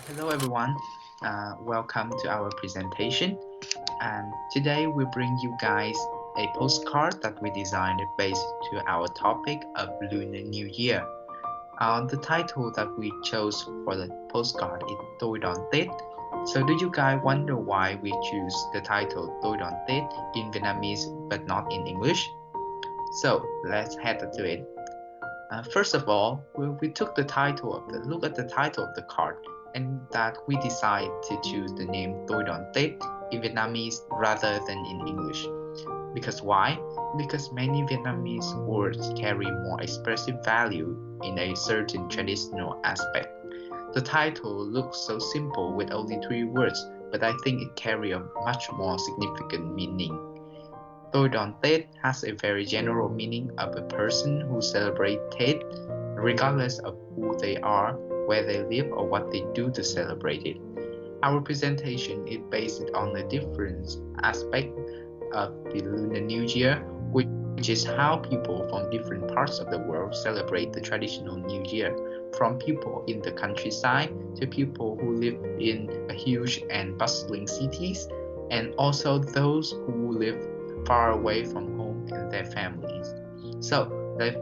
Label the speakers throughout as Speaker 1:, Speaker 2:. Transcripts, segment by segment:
Speaker 1: Hello everyone, welcome to our presentation. And today we bring you guys a postcard that we designed based to our topic of Lunar New Year. The title that we chose for the postcard is Tôi đón Tết. So do you guys wonder why we choose the title Tôi đón Tết in Vietnamese but not in English? So let's head to it. First of all, we took the title of the look at the title of the card, and that we decided to choose the name Tôi đón Tết in Vietnamese rather than in English. Because why? Because many Vietnamese words carry more expressive value in a certain traditional aspect. The title looks so simple with only three words, but I think it carries a much more significant meaning. Tôi đón Tết has a very general meaning of a person who celebrates Tết, regardless of who they are, where they live, or what they do to celebrate it. Our presentation is based on the different aspect of the Lunar New Year, which is how people from different parts of the world celebrate the traditional New Year, from people in the countryside to people who live in huge and bustling cities, and also those who live far away from home and their families. So let's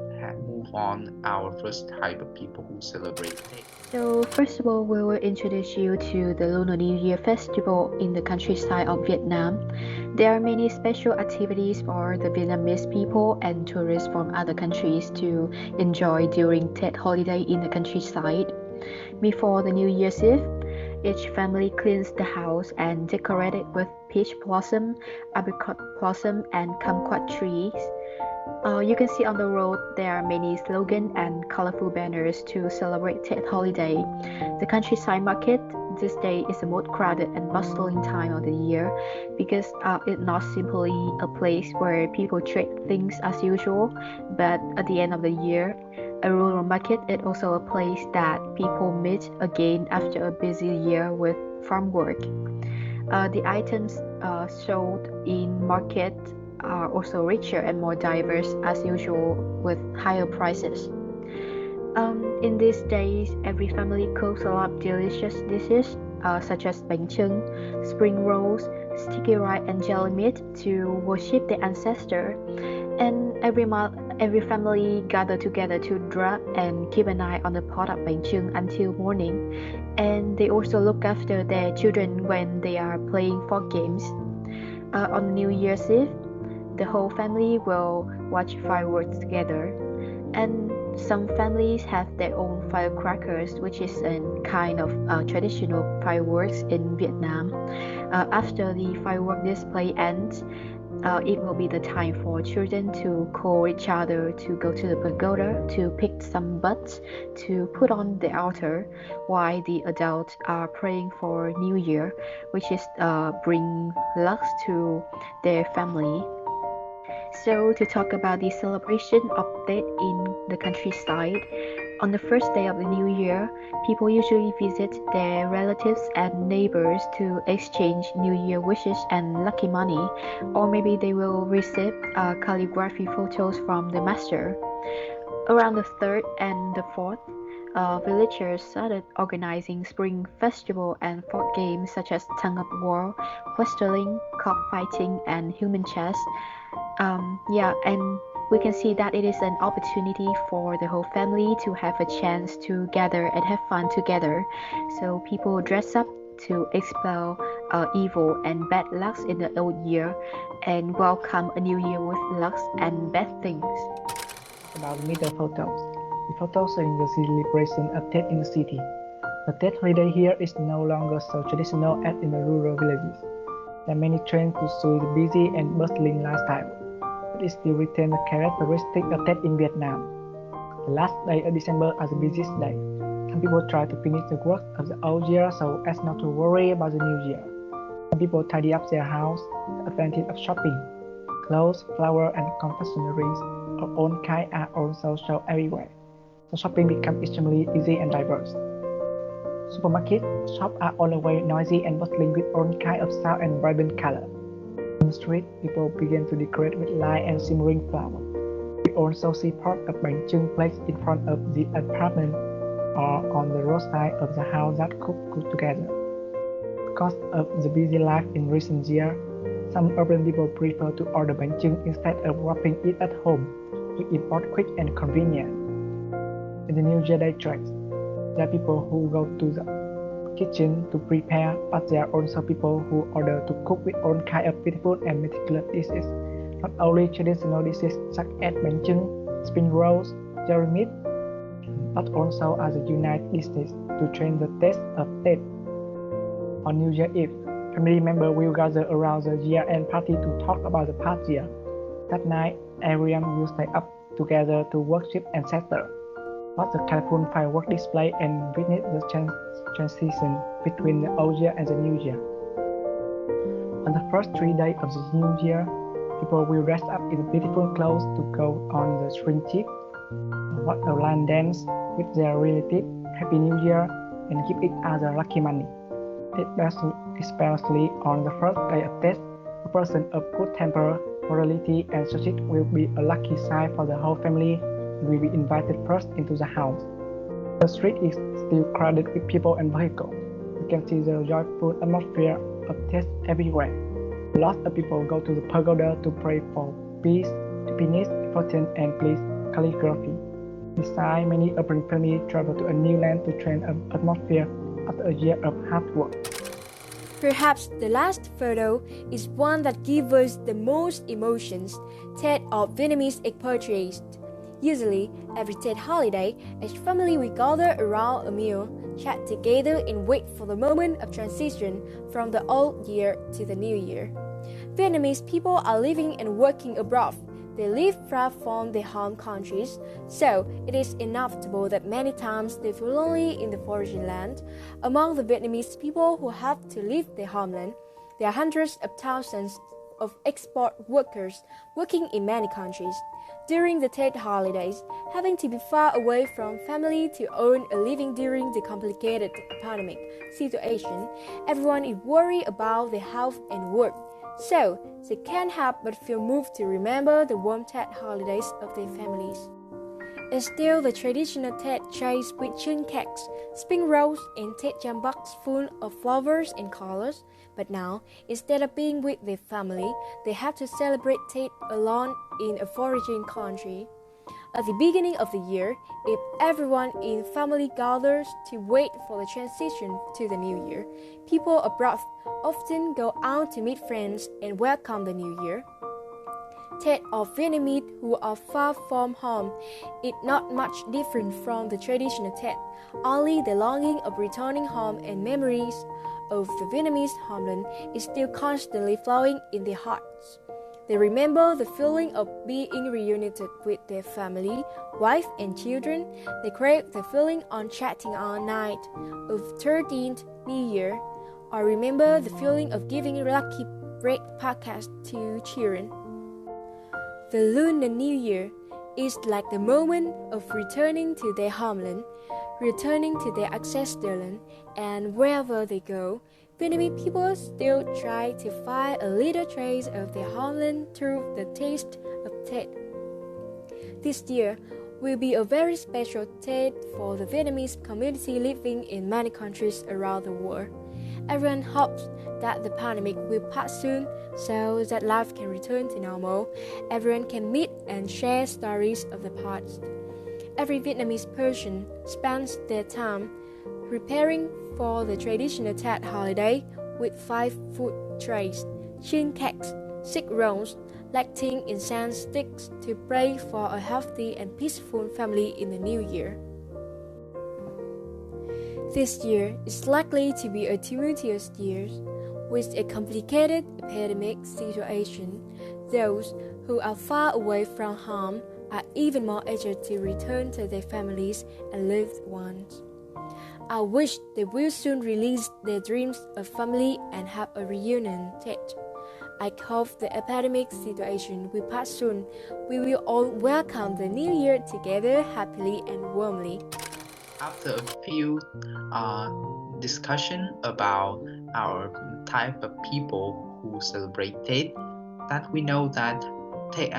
Speaker 1: move on our first type of people who celebrate Tết.
Speaker 2: So, first of all, we will introduce you to the Lunar New Year festival in the countryside of Vietnam. There are many special activities for the Vietnamese people and tourists from other countries to enjoy during Tet holiday in the countryside. Before the New Year's Eve, each family cleans the house and decorate it with peach blossom, apricot blossom, and kumquat trees. You can see on the road there are many slogans and colorful banners to celebrate Tet holiday. The countryside market this day is the most crowded and bustling time of the year because it's not simply a place where people trade things as usual, but at the end of the year, a rural market is also a place that people meet again after a busy year with farm work. The items sold in market are also richer and more diverse as usual with higher prices. In these days, every family cooks a lot of delicious dishes such as bánh chưng, spring rolls, sticky rice, and jelly meat to worship the ancestor. And every family gather together to drop and keep an eye on the pot of bánh chưng until morning. And they also look after their children when they are playing folk games. On New Year's Eve, the whole family will watch fireworks together. And some families have their own firecrackers, which is a kind of traditional fireworks in Vietnam. After the firework display ends, it will be the time for children to call each other to go to the pagoda to pick some buds to put on the altar, while the adults are praying for New Year, which is bring luck to their family. So, to talk about the celebration of Tết in the countryside, on the first day of the new year, people usually visit their relatives and neighbors to exchange New Year wishes and lucky money, or maybe they will receive calligraphy photos from the master. Around the third and the fourth, villagers started organizing spring festival and folk games such as tug of war, wrestling, cockfighting, and human chess. And we can see that it is an opportunity for the whole family to have a chance to gather and have fun together. So people dress up to expel evil and bad luck in the old year and welcome a new year with luck and bad things.
Speaker 3: About the middle photos. The photos showing the celebration of Tet in the city. The Tet holiday here is no longer so traditional as in the rural villages. There are many trends to suit the busy and bustling lifestyle, but it still retains the characteristic of Tet in Vietnam. The last day of December is the busiest day. Some people try to finish the work of the old year so as not to worry about the new year. Some people tidy up their house, the advantage of shopping. Clothes, flowers, and confectionaries of all kinds are also sold everywhere, so shopping becomes extremely easy and diverse. Supermarket shops are always noisy and bustling with all kinds of sound and vibrant color. On the street, people begin to decorate with light and shimmering flowers. We also see part of bánh chưng placed in front of the apartment. or on the roadside of the house that cook together. Because of the busy life in recent years, some urban people prefer to order bánh chưng instead of wrapping it at home, which is both quick and convenient. In the New Year Day trends, there are people who go to the kitchen to prepare, but there are also people who order to cook with all kinds of beautiful and meticulous dishes. Not only traditional dishes such as bánh chưng, spring rolls, jelly meat, but also other unique dishes to change the taste of Tết. On New Year Eve, family members will gather around the year-end party to talk about the past year. That night, everyone will stay up together to worship ancestors, watch the colorful fireworks display, and witness the transition between the old year and the new year. On the first 3 days of the new year, people will dress up in beautiful clothes to go on the spring trip, watch a line dance with their relatives, Happy New Year, and give each other lucky money. Especially on the first day of Tết, a person of good temper, morality, and success will be a lucky sign for the whole family and will be invited first into the house. The street is still crowded with people and vehicles. You can see the joyful atmosphere of Tết everywhere. Lots of people go to the pagoda to pray for peace, happiness, fortune, and please calligraphy. Besides, many urban families travel to a new land to train an atmosphere after a year of hard work.
Speaker 4: Perhaps the last photo is one that gives us the most emotions, Tết of Vietnamese egg portraits. Usually, every Tết holiday, each family will gather around a meal, chat together and wait for the moment of transition from the old year to the new year. Vietnamese people are living and working abroad. They live far from their home countries, so it is inevitable that many times they feel lonely in the foreign land. Among the Vietnamese people who have to leave their homeland, there are hundreds of thousands of export workers working in many countries. During the Tết holidays, having to be far away from family to earn a living during the complicated pandemic situation, everyone is worried about their health and work. So, they can't help but feel moved to remember the warm Tết holidays of their families. It's still the traditional Tết trays with chưng cakes, spring rolls, and Tết jam box full of flowers and colors. But now, instead of being with their family, they have to celebrate Tết alone in a foreign country. At the beginning of the year, if everyone in family gathers to wait for the transition to the new year, people abroad often go out to meet friends and welcome the new year. Tết of Vietnamese who are far from home is not much different from the traditional Tết, only the longing of returning home and memories of the Vietnamese homeland is still constantly flowing in their hearts. They remember the feeling of being reunited with their family, wife, and children. They crave the feeling of chatting all night of 13th New Year, or remember the feeling of giving lucky bread podcast to children. The Lunar New Year is like the moment of returning to their homeland, returning to their ancestral land, and wherever they go, Vietnamese people still try to find a little trace of their homeland through the taste of Tết. This year will be a very special Tết for the Vietnamese community living in many countries around the world. Everyone hopes that the pandemic will pass soon so that life can return to normal. Everyone can meet and share stories of the past. Every Vietnamese person spends their time preparing for the traditional Tết holiday with 5 food trays, chưng cakes, 6 rolls, lighting incense sticks to pray for a healthy and peaceful family in the new year. This year is likely to be a tumultuous year with a complicated epidemic situation. Those who are far away from home are even more eager to return to their families and loved ones. I wish they will soon release their dreams of family and have a reunion Tết. I hope the epidemic situation will pass soon. We will all welcome the new year together happily and warmly.
Speaker 1: After a few discussion about our type of people who celebrate Tết, that we know that Tết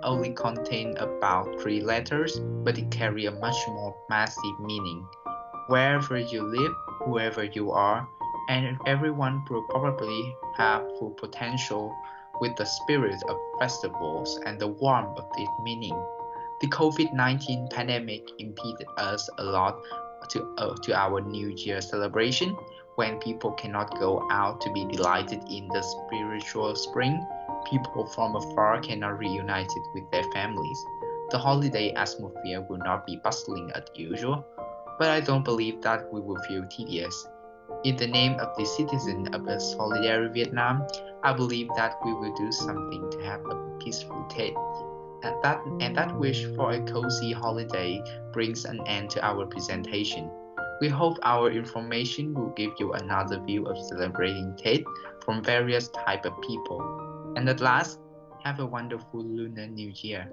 Speaker 1: only contain about 3 letters, but it carry a much more massive meaning. Wherever you live, whoever you are, and everyone will probably have full potential with the spirit of festivals and the warmth of its meaning. The COVID-19 pandemic impeded us a lot to our New Year celebration. When people cannot go out to be delighted in the spiritual spring, people from afar cannot reunite with their families. The holiday atmosphere will not be bustling as usual, but I don't believe that we will feel tedious. In the name of the citizen of a solidary Vietnam, I believe that we will do something to have a peaceful Tết. And that wish for a cozy holiday brings an end to our presentation. We hope our information will give you another view of celebrating Tết from various type of people. And at last, have a wonderful Lunar New Year.